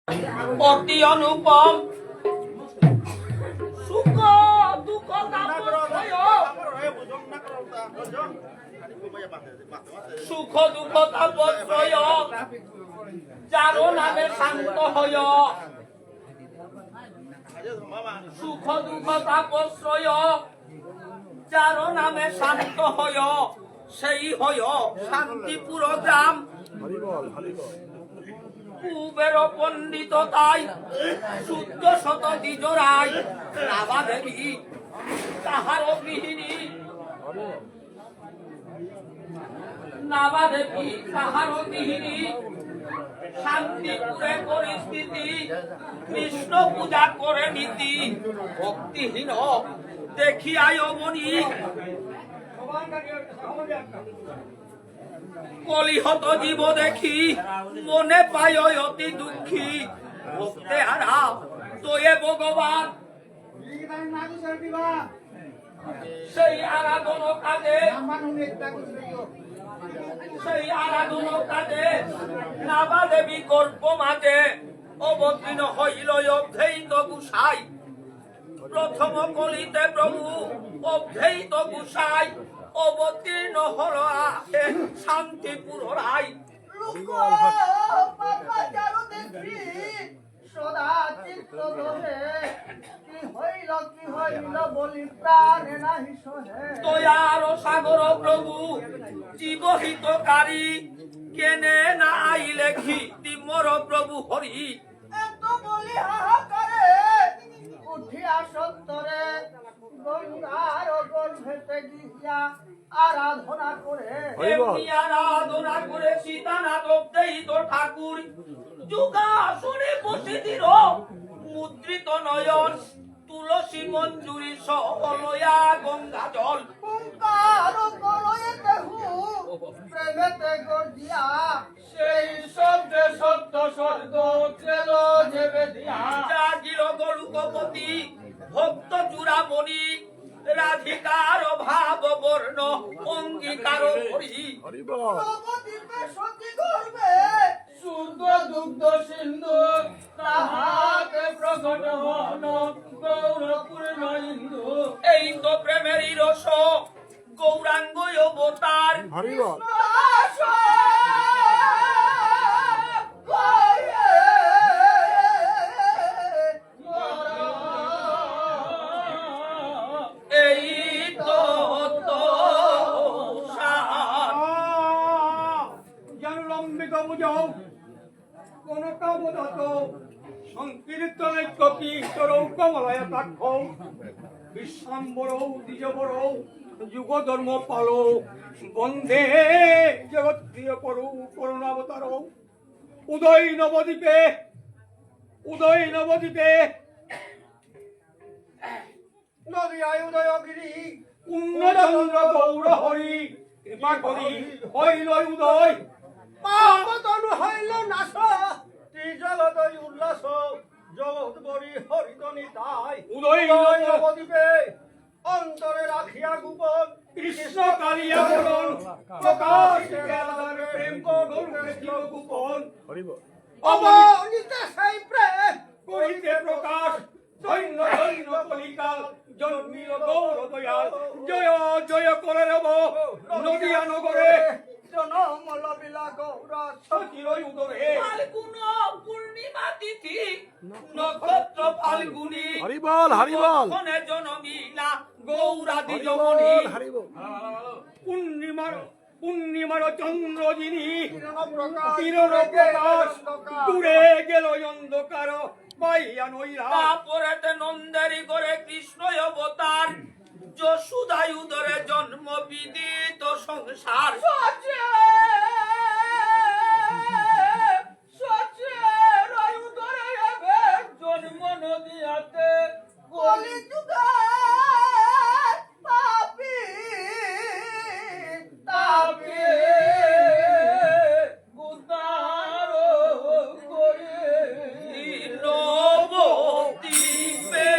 অতি অনুপম সুখ দুঃখ সুখ দুঃখ তাপত্রয় যার নামে শান্ত হয় সুখ দুঃখ তাপত্রয় যার নামে শান্ত হয় সেই হয় শান্তিপুর গ্রাম। কুবের পণ্ডিত তাই শুদ্ধ শত দ্বিজরাই নাভা দেবী তাহার গৃহিণী নাভা দেবী তাহার গৃহিণী শান্তিপুরে পরিস্থিতি কৃষ্ণ পূজা করে নীতি ভক্তিহীন দেখিয়ায় মনি কলিহত জীব দেখি মনে পায় অতি দুঃখী ভক্তে হারা তোয়ে ভগবান সেই আরাধন কাজে নাভা দেবী গর্ভ মাঝে অবতীর্ণ হইল অধ্যয়িত গুসাই প্রথম কলিতে প্রভু অধ্যয়িত গুসাই অবতীর্ণ হল শান্তিপুর রায়। দয়ার সাগর প্রভু জীবহিতকারী কেনে না আই লেখি তিমর প্রভু হরি উঠিয়া সত্তরে গঙ্গার গর্ভেতে গিয়া আরাধনা করে সীতানাথ অব্দেহিত ঠাকুর যুগাসনে বসিদির মুদ্রিত নয়ন তুলসী মঞ্জুরি সহলয়া গঙ্গা জল প্রেমেতে গর্জিয়া সেই শব্দে সত্য স্বর্গ ত্রেল যেবে দিয়া জাগিল গলুকপতি ভক্ত চূড়ামণি রাধিকার ভাব বর্ণ অঙ্গীকার করি শুদ্ধ দুগ্ধ সিন্ধু তাহাকে প্রকট হন গৌরপূর্ণ ইন্দু। এই তো প্রেমেরই রস গৌরাঙ্গ অবতার বিশ্বাম্বর দ্বিজবর যুগ ধর্ম পাল বন্ধে জগৎপ্রিয় করু করুণাবতার উদয় নবদ্বীপে নদিয়ায় উদয়গিরি পূর্ণচন্দ্র গৌর হরি কৃপা করি হইল উদয় পাপতনু হইল নাশ ত্রিজগতই উল্লাস জগৎ বরি হরিতনি তাই উদয় নবদ্বীপে অন্তরে রাখিয়া গোপন কৃষ্ণ কালিয়া বরণ প্রকাশ প্রেম গোপন অবনীতে সেই প্রেম করিতে প্রকাশ দৈন্য দৈন্য কলিকাল জন্মিল গৌর দয়াল জয় জয় করে রব নদিয়া নগরে জনম লবিলা গৌরা সচির উদরে ফাল্গুন পূর্ণিমা তিথি নক্ষত্র ফাল্গুনি হরিবল হরিবল কোনে জনমিলা গৌরা দ্বিজমণি পূর্ণিমার চন্দ্র যিনি কিরণ প্রকাশ দূরে গেল অন্ধকার পাইয়া নইরা তারপরে নন্দারি করে কৃষ্ণ অবতার যশোদায় উদরে জন্ম বিদিত সংসার জন্ম নদিয়াতে কলিযুগে পাপী তাপী উদ্ধার করে নবদ্বীপে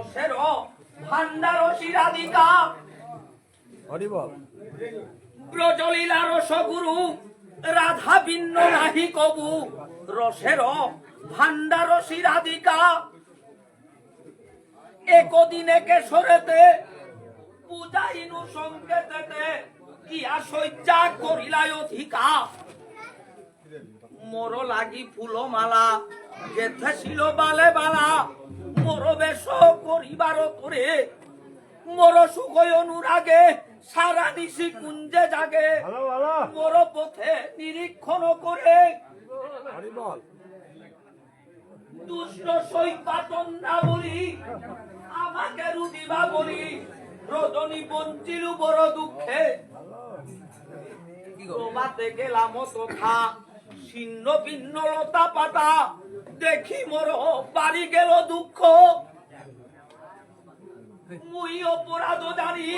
রসের ভান্ডার শিরাধিকা ব্রজলীলা রসগুরু রাধা ভিন্ন নাহি কবু রসের ভান্ডার শিরাধিকা একদিনে কেশরেতে পূজাইনু সংকেতেতে কিয়া শয্যা করিলাই অধিকা মোর লাগি ফুলমালা যেথে ছিল বালে বালা মোর বেশ করিবার তোরে মোর সুখয় অনুরাগে সারা নিশি কুঞ্জে জাগে মোর পথে নিরীক্ষণ করে দুষ্ট সৈপাতন্না বলি আমাকে রুদিবা বলি রজনী বঞ্চিলু বড় দুঃখে তোমাতে গেলাম তথা ছিন্ন ভিন্ন লতা পাতা দেখি মোর বাড়ি গেল দুঃখ মুই অপরাধ জানি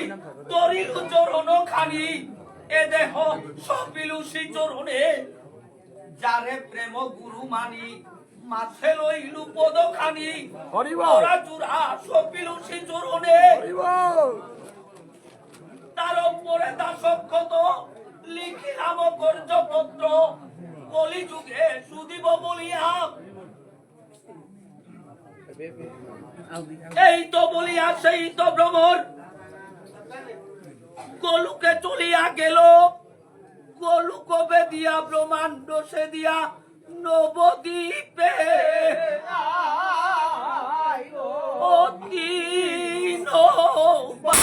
তরিলু চরণ খানি এ দেহ সপিলু সি চরণে যারে প্রেম গুরু মানি মাথে লইলু পদ খানি ওরা চূড়া সপিলু সি চরণে তার উপরে দাসক্ষত লিখিলাম কর্যপত্র কলি যুগে সুদিব বলিয়া এই তো বলিয়া সেই তো ভ্রমর গোলুকে চলিয়া গেল গোলু কবে দিয়া ব্রহ্মাণ্ড সে দিয়া নবদ্বীপে অতি নৌবা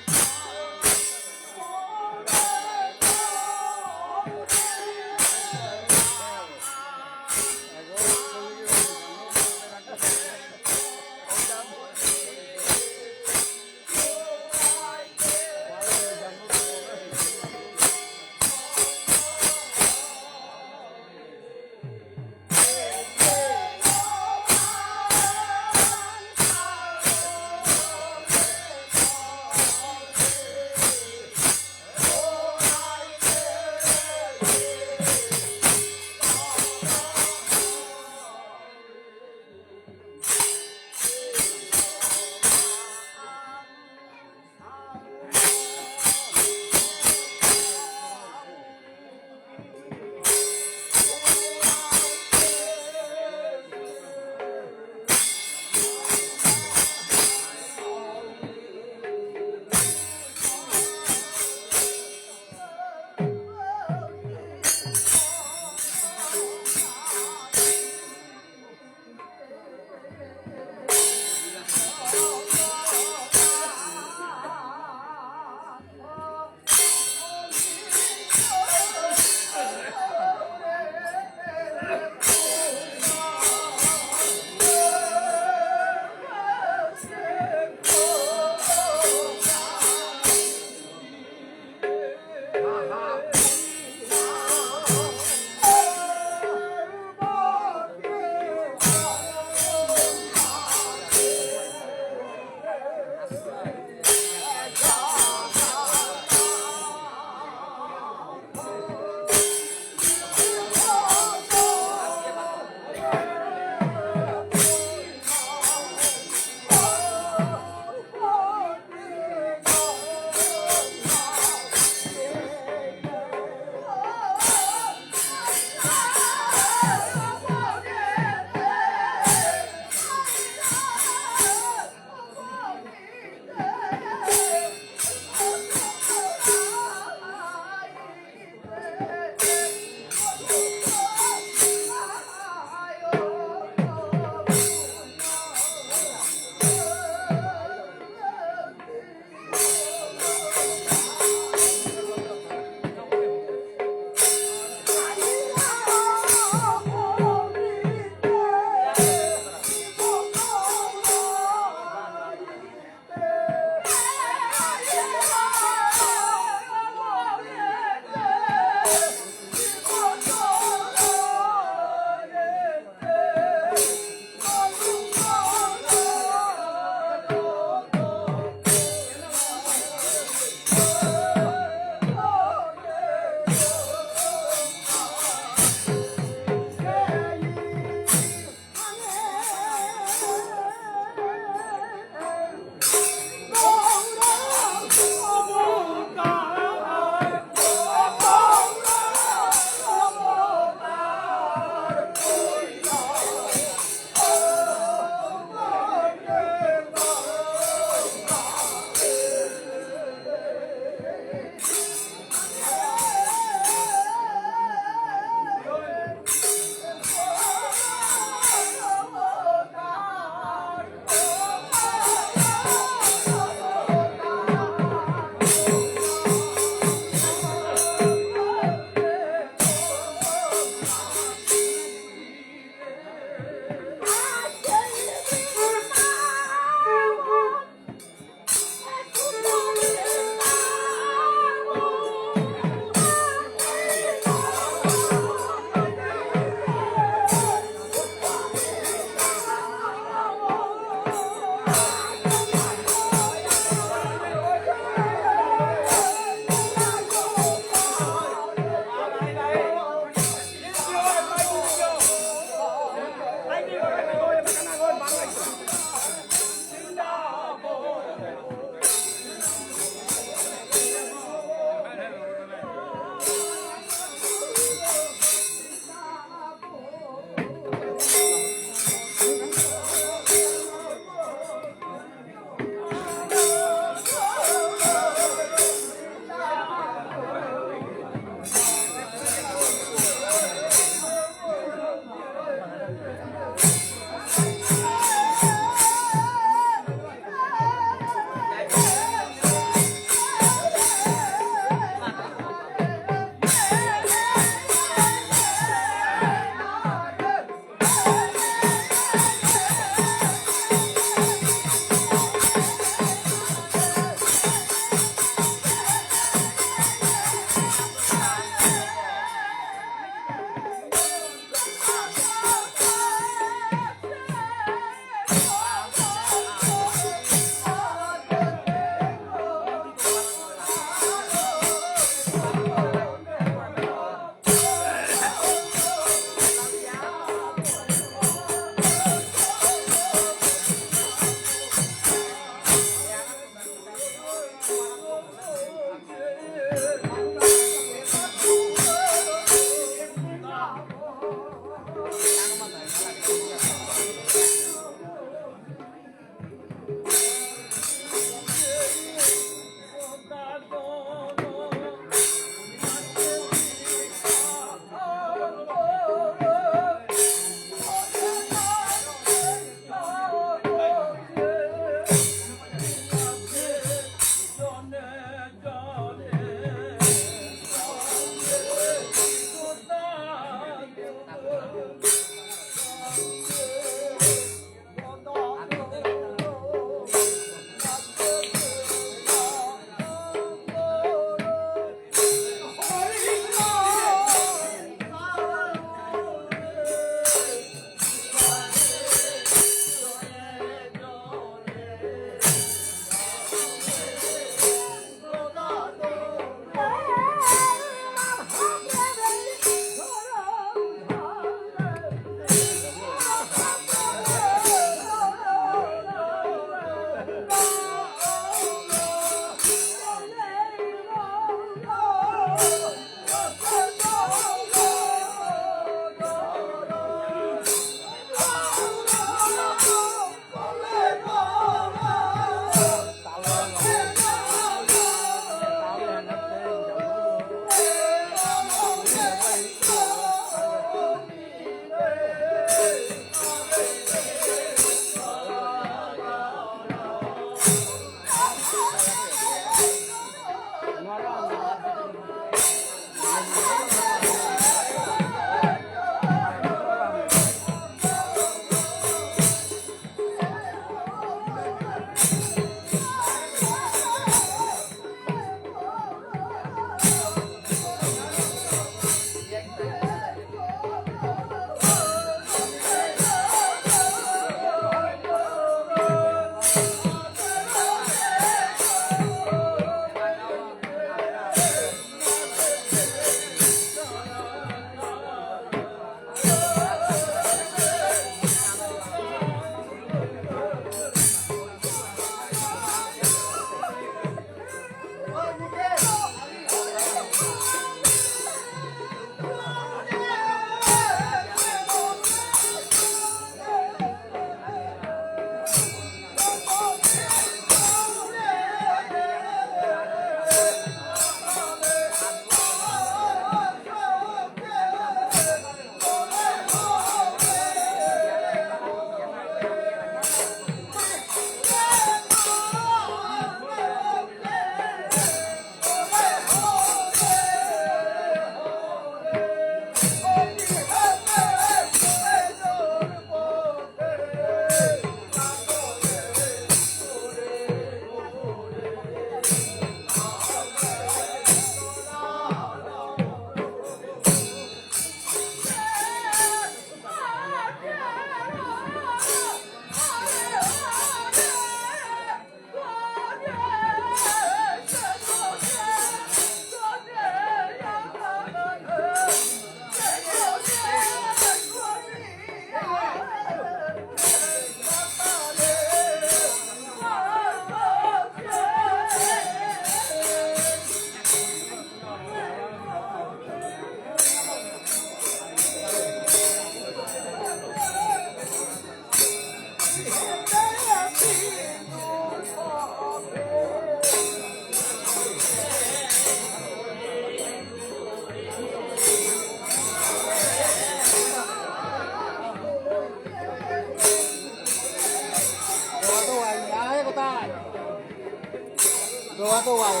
तो आए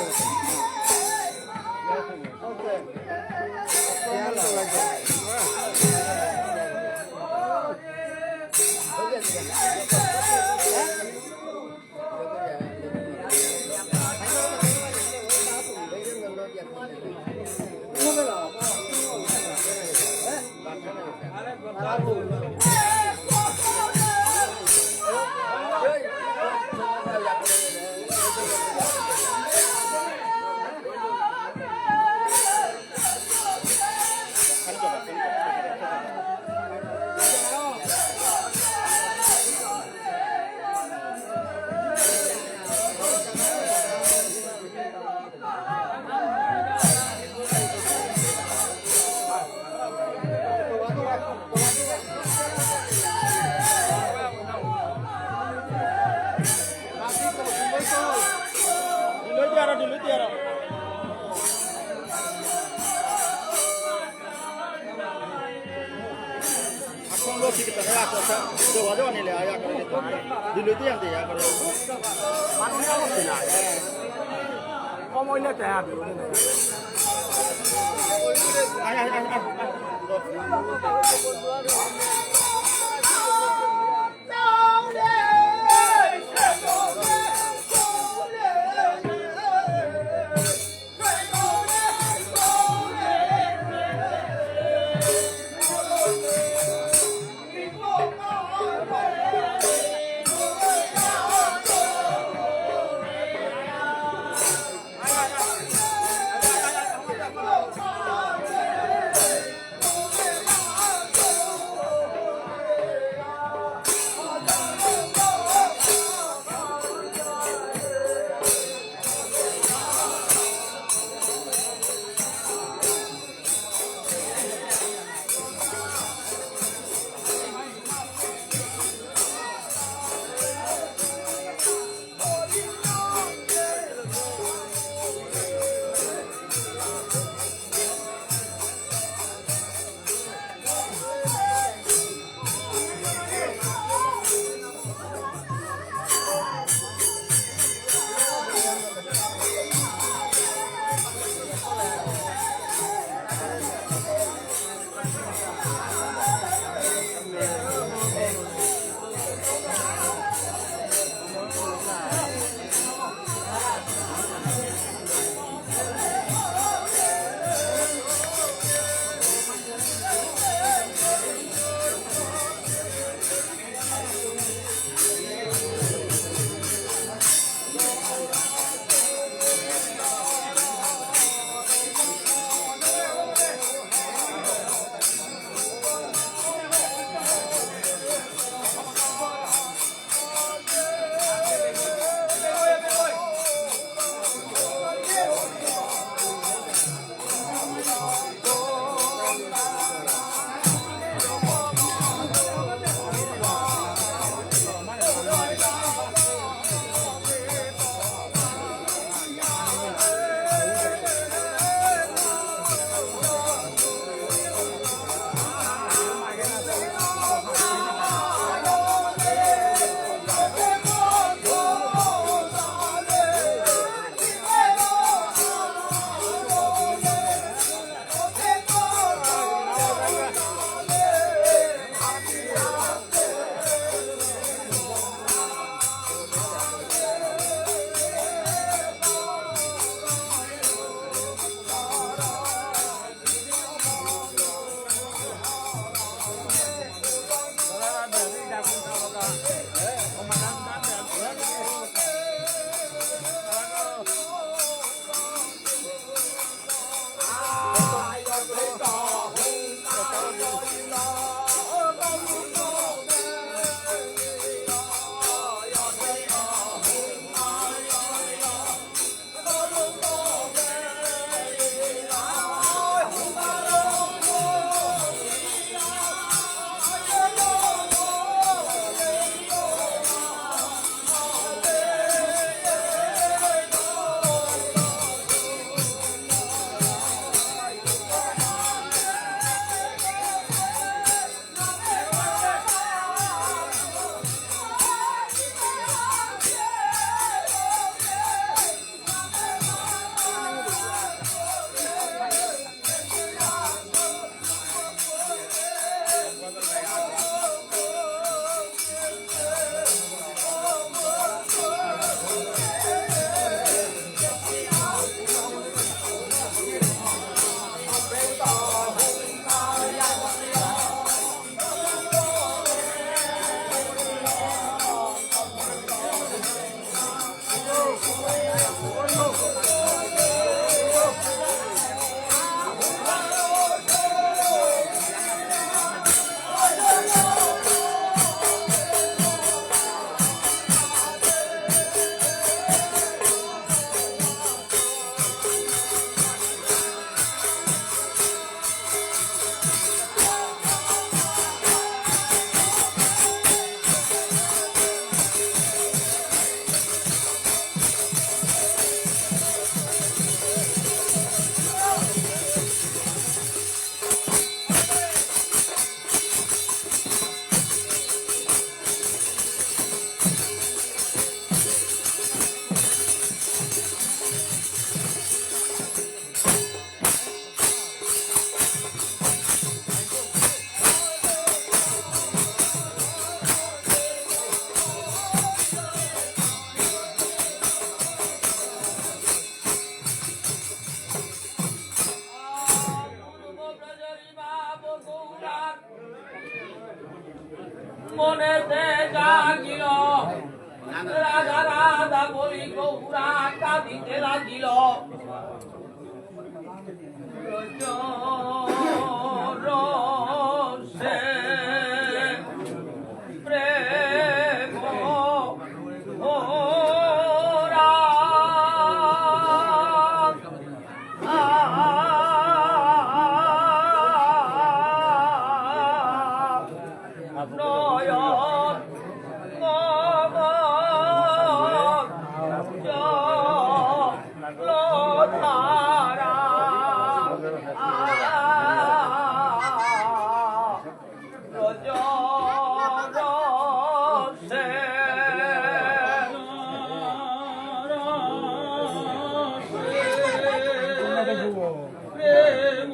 ओके यार तो लगे ¿Cómo le te hablo? মনেতে জাগিল রাধা রাধা বলি গৌরা কাঁদিতে লাগিল রসে প্রেম ভরা নয়ন জলধারা রসে প্রেম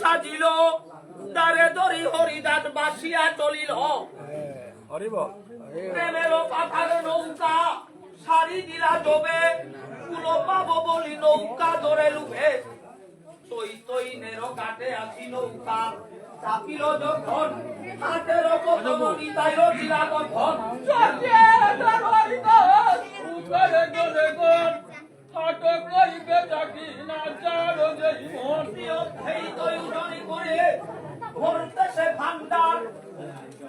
সাজিল দারে দরি হরিদাস বাসিয়া চলিল প্রেমের পাথার নৌকা সারি দিলা ডোবে কুলো পাবো বলি নৌকা ধরে লুভে তৈ তৈ নেরো কাটে আসি নৌকা চাপিল যখন হাতের পদমণি তাইল দিলা তখন উপরে গলে গন আটক করিবে যাকি না চারো যেই মন সেই তৈ উঠনি করে ভরতে সে ভান্ডার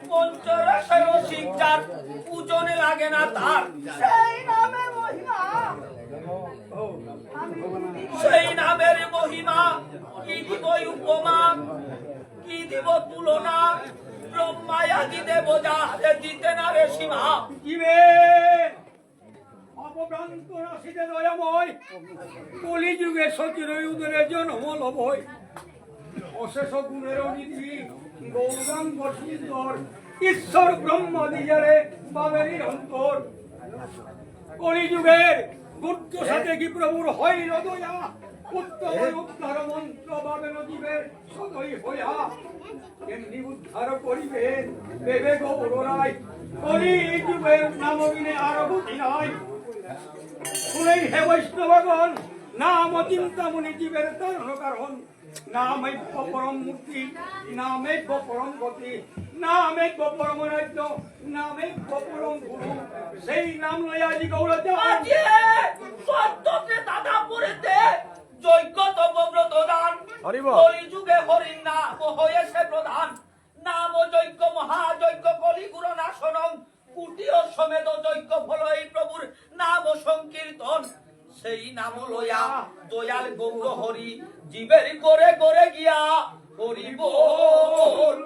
পঞ্চরসের শিক্ষার পূজনে লাগে না তার সেই নামে মহিমা সেই নামের মহিমা কি দিব উপমা কি দিব তুলনা ব্রহ্মায়াদি দেব যাহারে দিতে না রে সীমা কিবে অপভ্রান্ত রাশিতে দয়াময় কলিযুগে সচির উদরে জন্ম লভয় অশেষ গুণের নিধি গৌরাঙ্গ সুন্দর ঈশ্বর ব্রহ্ম দিজারে বাবেরই অন্তর কলিযুগের গুপ্ত সাথে কি প্রভুর হয় হৃদয়া উত্তম উদ্ধার মন্ত্র বাবেন জীবের সদয় হইয়া কেমনি উদ্ধার করিবেন দেবে গৌর রায় কলিযুগের নামবিনে আর গতি নাই শুনেই হে বৈষ্ণবগণ নাম চিন্তামণি জীবের তারণ কারণ নামৈক্য পরম মুক্তি নামৈক্য পরম গতি নামৈক্য পরম রাজ্য নামৈক্য পরম গুরু সেই নাম লইয়া আজি গৌর আজে সত্যতে দাদা পড়েতে যজ্ঞ তপব্রত দান কলিযুগে হরিণ নাম হয়েছে প্রধান নাম যজ্ঞ মহাযজ্ঞ কলিগুর নাশনং কুটিও সমেত যজ্ঞ ফল এই প্রভুর নাম সংকীর্তন সেই নাম লয়া দয়াল গৌর হরি জীবের করে করে গিয়া হরি বল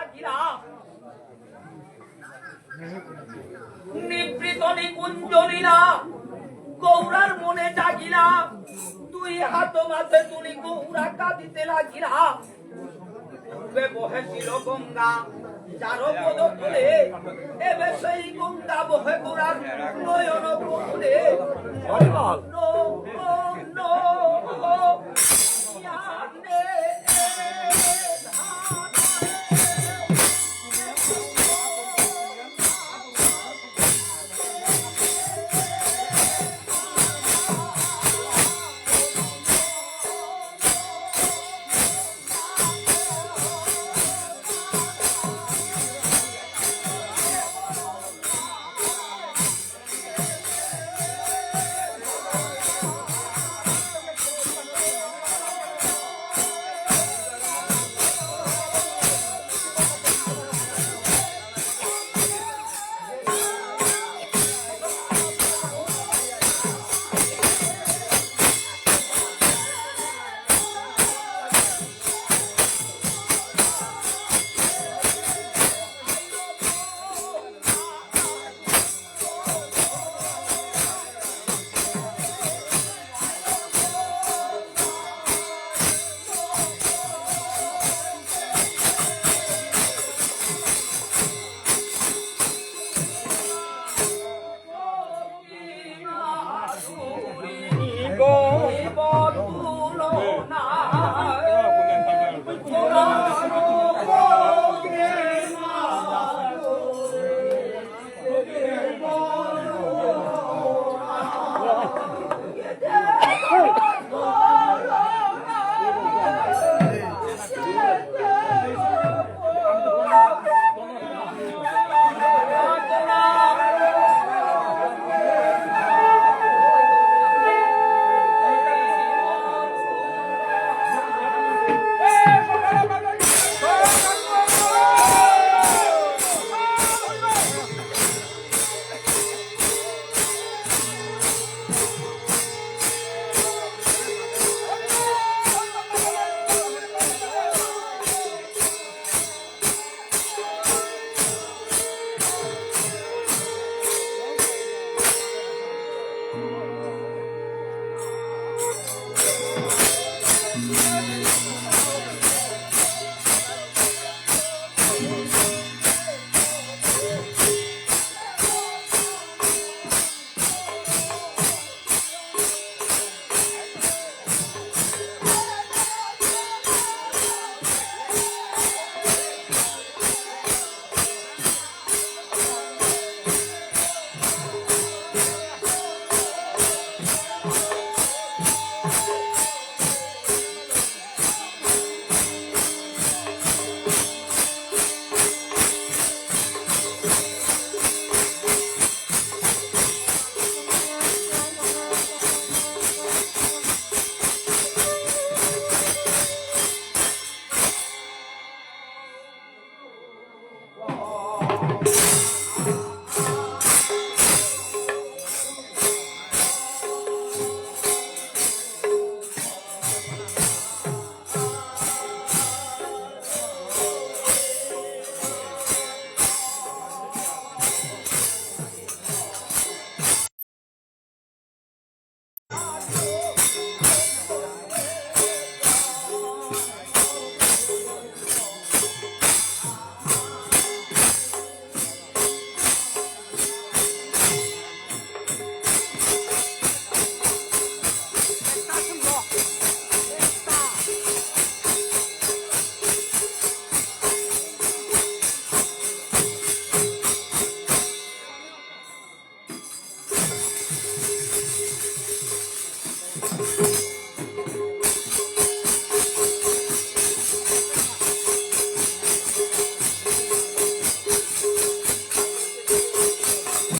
লাগিলা নিবৃত নিকুঞ্জলীলা গৌরার মনে জাগিলা তুই হাত মাঝে তুলি গৌরা কাঁদিতে লাগিলা পূর্বে বহেছিল গঙ্গা যার পদ তোলে এবে সেই গঙ্গা বহে গোড়ার নয়ন কোলে